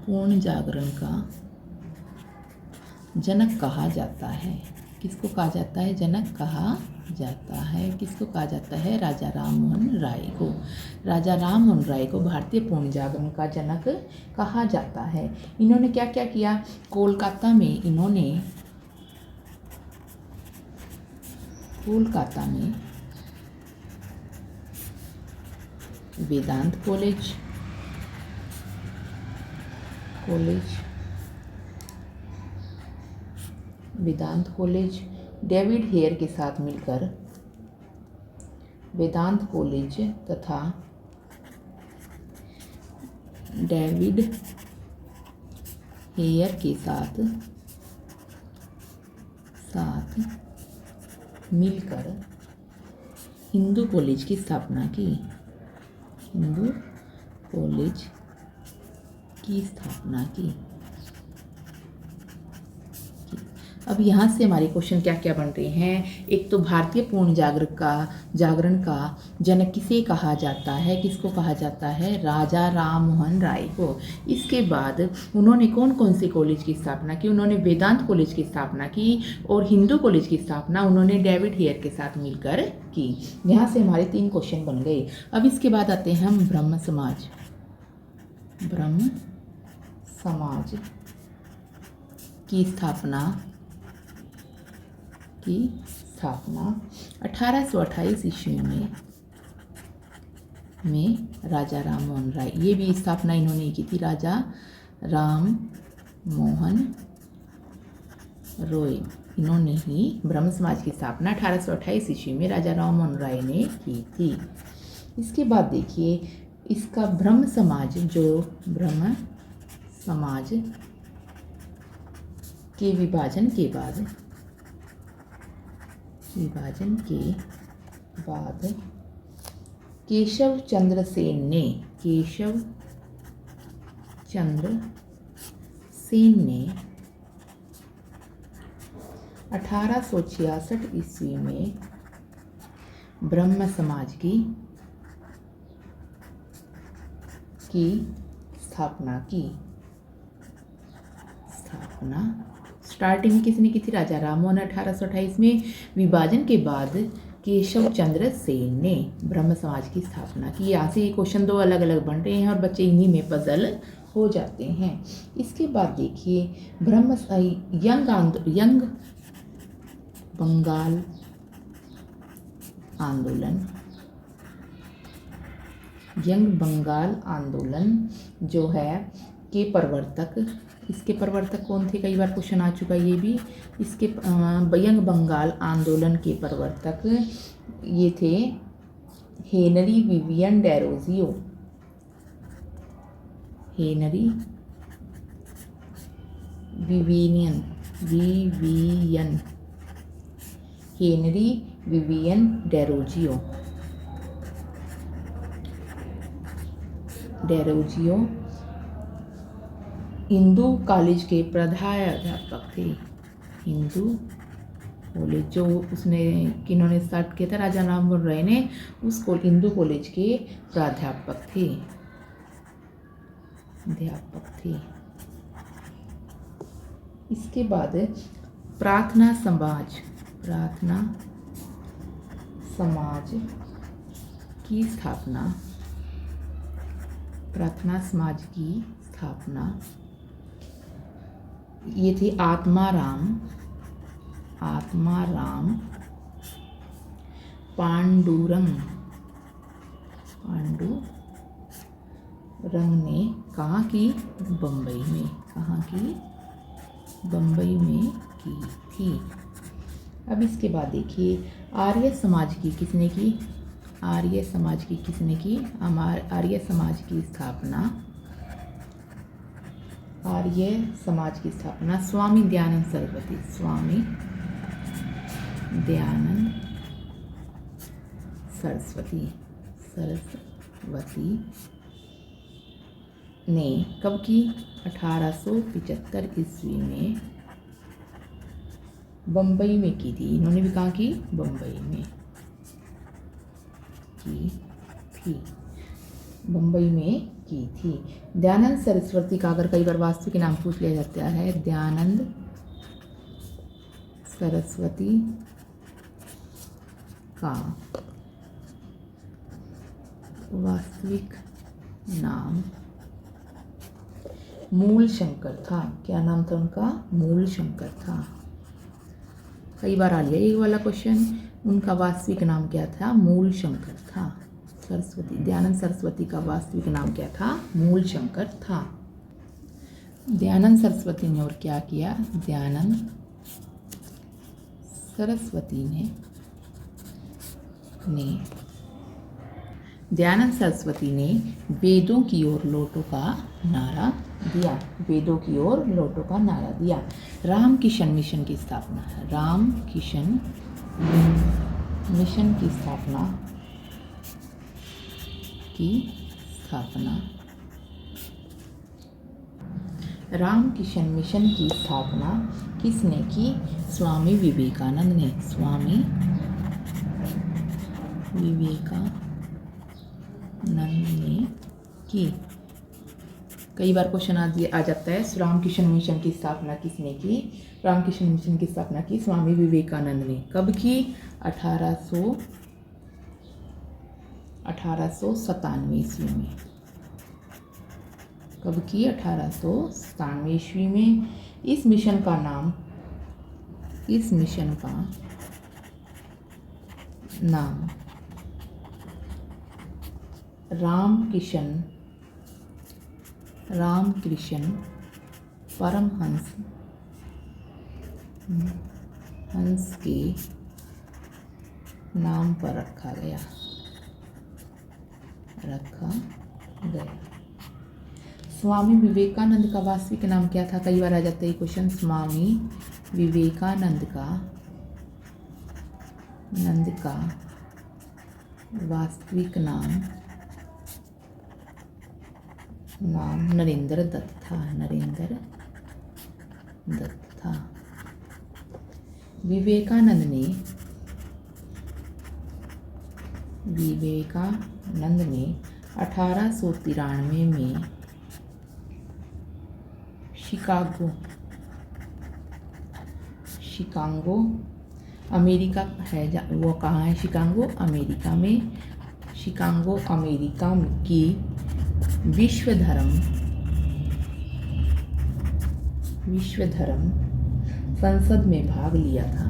पूर्ण जागरण का जनक कहा जाता है। किसको कहा जाता है? जनक कहा जाता है। किसको कहा जाता है? राजा राममोहन राय को। राजा राममोहन राय को भारतीय पूर्ण जागरण का जनक कहा जाता है। इन्होंने क्या क्या किया? कोलकाता में वेदांत कॉलेज डेविड हेयर के साथ मिलकर वेदांत कॉलेज तथा डेविड हेयर के साथ मिलकर हिंदू कॉलेज की स्थापना की। अब यहाँ से हमारे क्वेश्चन क्या क्या बन रहे हैं? एक तो भारतीय पूर्ण जागरण का जनक किसे कहा जाता है? किसको कहा जाता है? राजा राममोहन राय को। इसके बाद उन्होंने कौन कौन से कॉलेज की स्थापना की? उन्होंने वेदांत कॉलेज की स्थापना की और हिंदू कॉलेज की स्थापना उन्होंने डेविड हेयर के साथ मिलकर की। यहाँ से हमारे 3 क्वेश्चन बन गए। अब इसके बाद आते हैं हम ब्रह्म समाज की स्थापना 1828 ईस्वी में राजा राममोहन राय, ये भी स्थापना इन्होंने की थी। राजा राममोहन रॉय, इन्होंने ही ब्रह्म समाज की स्थापना 1828 ईस्वी में राजा राममोहन राय ने की थी। इसके बाद देखिए, इसका ब्रह्म समाज के विभाजन के बाद केशव चंद्र सेन ने 1866 ईस्वी में ब्रह्म समाज की स्थापना की। स्टार्टिंग में किसने की थी? राजा राममोहन। 1828 में विभाजन के बाद केशव चंद्र सेन ने ब्रह्म समाज की स्थापना की। यहाँ से क्वेश्चन 2 अलग अलग बन रहे हैं और बच्चे इन्हीं में पजल हो जाते हैं। इसके बाद देखिए, यंग बंगाल आंदोलन जो है के प्रवर्तक, इसके प्रवर्तक कौन थे? कई बार क्वेश्चन आ चुका है ये भी। इसके यंग बंगाल आंदोलन के प्रवर्तक ये थे Henry Vivian Derozio. Henry Vivian Derozio Hindu college के प्रधानाध्यापक थे। हिंदू कॉलेज जो किन्होंने स्टार्ट किया था? राजा राममोहन राय ने। उसको हिंदू कॉलेज के प्राध्यापक थे। इसके बाद प्रार्थना समाज की स्थापना। ये थे आत्माराम पांडुरंग ने कहाँ की? बम्बई में की थी। अब इसके बाद देखिए, आर्य समाज की किसने की? आर्य समाज की स्थापना स्वामी दयानंद सरस्वती ने कब की? 1875 ईस्वी में बम्बई में की थी। इन्होंने भी कहाँ की? बम्बई में की थी। बम्बई में की थी। दयानंद सरस्वती का अगर कई बार वास्तविक नाम पूछ लिया जाता है, दयानंद सरस्वती का वास्तविक नाम मूलशंकर था। क्या नाम था उनका? मूलशंकर था। कई बार आ लिया ये वाला क्वेश्चन। उनका वास्तविक नाम क्या था? मूलशंकर था। सरस्वती, दयानंद सरस्वती का वास्तविक नाम क्या था? मूलशंकर था। दयानंद सरस्वती ने और क्या किया? दयानंद सरस्वती ने दयानंद सरस्वती ने वेदों की ओर लौटो का नारा दिया। वेदों की ओर लौटो का नारा दिया। रामकिशन मिशन की स्थापना। रामकिशन मिशन की स्थापना रामकिशन मिशन की स्थापना किसने की? स्वामी विवेकानंद ने। स्वामी विवेकानंद ने की। कई बार क्वेश्चन आ जाता है, रामकिशन मिशन की स्थापना किसने की? रामकिशन मिशन की स्थापना की स्वामी विवेकानंद ने। कब की? 1897 ईस्वी में। कब की? 1897 ईस्वी में। इस मिशन का नाम रामकृष्ण परमहंस के नाम पर रखा गया। स्वामी विवेकानंद का वास्तविक नाम क्या था? कई बार आ जाता है क्वेश्चन। स्वामी विवेकानंद का वास्तविक नाम नरेंद्र दत्त था। विवेकानंद ने 1893 में शिकागो अमेरिका है, वो कहाँ है? शिकागो अमेरिका में। शिकागो अमेरिका की विश्व धर्म संसद में भाग लिया था।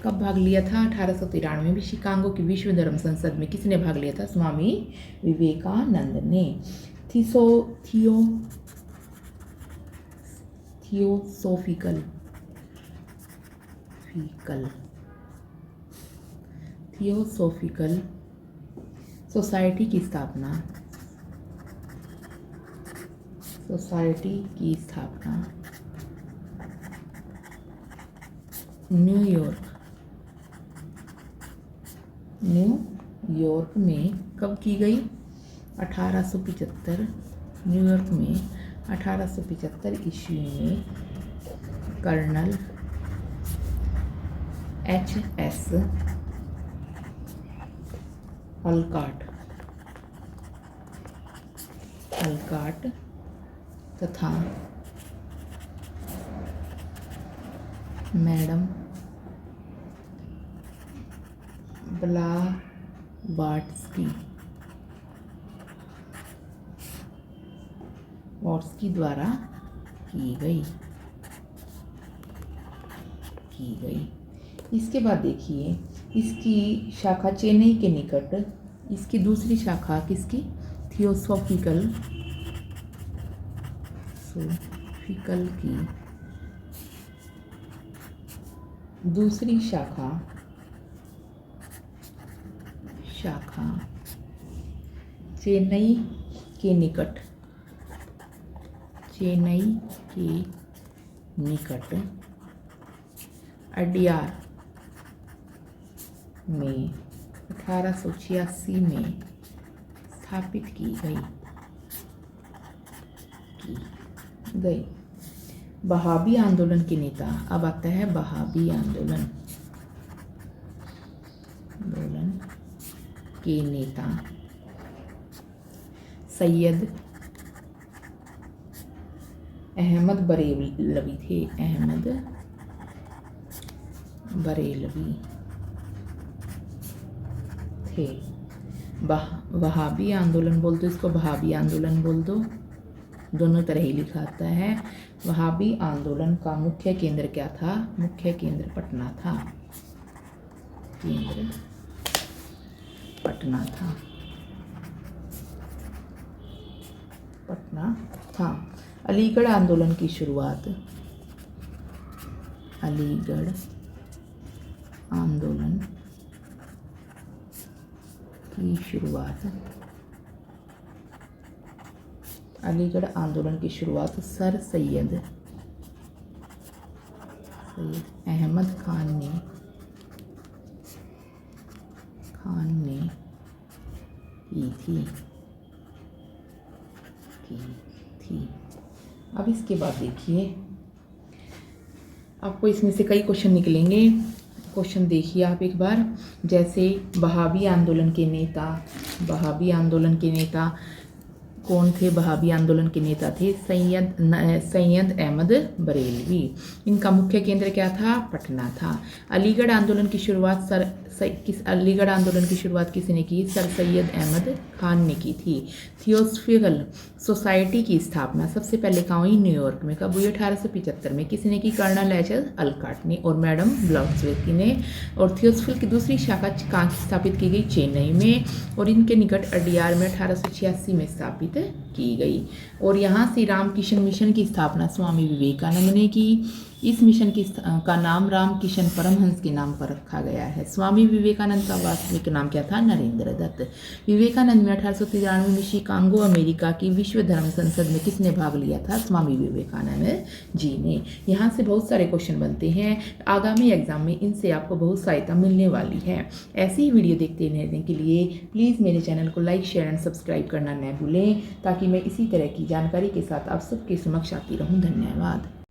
कब भाग लिया था? 1893 में शिकागो की विश्व धर्म संसद में किसने भाग लिया था? स्वामी विवेकानंद ने। थियोसॉफिकल सोसाइटी की स्थापना न्यूयॉर्क में कब की गई? 1875। न्यूयॉर्क में 1875 ईस्वी में कर्नल H.S. अलकाट तथा मैडम ब्लवाट्स्की द्वारा की गई। इसके बाद देखिए, इसकी शाखा चेन्नई के निकट, इसकी दूसरी शाखा किसकी? थियोसॉफिकल की दूसरी शाखा चेन्नई के निकट अड्यार में 1886 में स्थापित की गई। बहाबी आंदोलन के नेता। अब आता है बहाबी आंदोलन। के नेता सैयद अहमद बरेलवी थे। अहमद बरेलवी थे। वहाबी आंदोलन बोल दो, इसको वहाबी आंदोलन बोल दो, दोनों तरह ही लिखा आता है। वहाबी आंदोलन का मुख्य केंद्र क्या था? मुख्य केंद्र पटना था। केंद्र पटना था। पटना था। अलीगढ़ आंदोलन की शुरुआत, अलीगढ़ आंदोलन की शुरुआत, अलीगढ़ आंदोलन की शुरुआत सर सैयद अहमद खान ने की थी। अब इसके बाद देखिए, आपको इसमें से कई क्वेश्चन निकलेंगे। क्वेश्चन देखिए आप एक बार, जैसे वहाबी आंदोलन के नेता कौन थे? वहाबी आंदोलन के नेता थे सैयद अहमद बरेलवी। इनका मुख्य केंद्र क्या था? पटना था। अलीगढ़ आंदोलन की शुरुआत अलीगढ़ आंदोलन की शुरुआत किसने की? सर सैयद अहमद खान ने की थी। थियोसॉफिकल सोसाइटी की स्थापना सबसे पहले कहाँ हुई? न्यूयॉर्क में। कब हुई? 1875 में। किसने की? Colonel HS. अलकट ने और मैडम ब्लॉम्सवर्थ ने। और थियोसॉफिकल की दूसरी शाखा कहाँ स्थापित की गई? चेन्नई में। और इनके निकट अडियार में 1886 में स्थापित की गई। और यहाँ से रामकृष्ण मिशन की स्थापना स्वामी विवेकानंद ने की। इस मिशन का नाम रामकृष्ण परमहंस के नाम पर रखा गया है। स्वामी विवेकानंद का वास्तविक नाम क्या था? नरेंद्र दत्त। विवेकानंद में 1893 में शिकागो अमेरिका की विश्व धर्म संसद में किसने भाग लिया था? स्वामी विवेकानंद जी ने। यहाँ से बहुत सारे क्वेश्चन बनते हैं। आगामी एग्जाम में इनसे आपको बहुत सहायता मिलने वाली है। ऐसी ही वीडियो देखते रहने के लिए प्लीज़ मेरे चैनल को लाइक, शेयर एंड सब्सक्राइब करना न भूलें, ताकि मैं इसी तरह की जानकारी के साथ आप सबके समक्ष आती रहूँ। धन्यवाद।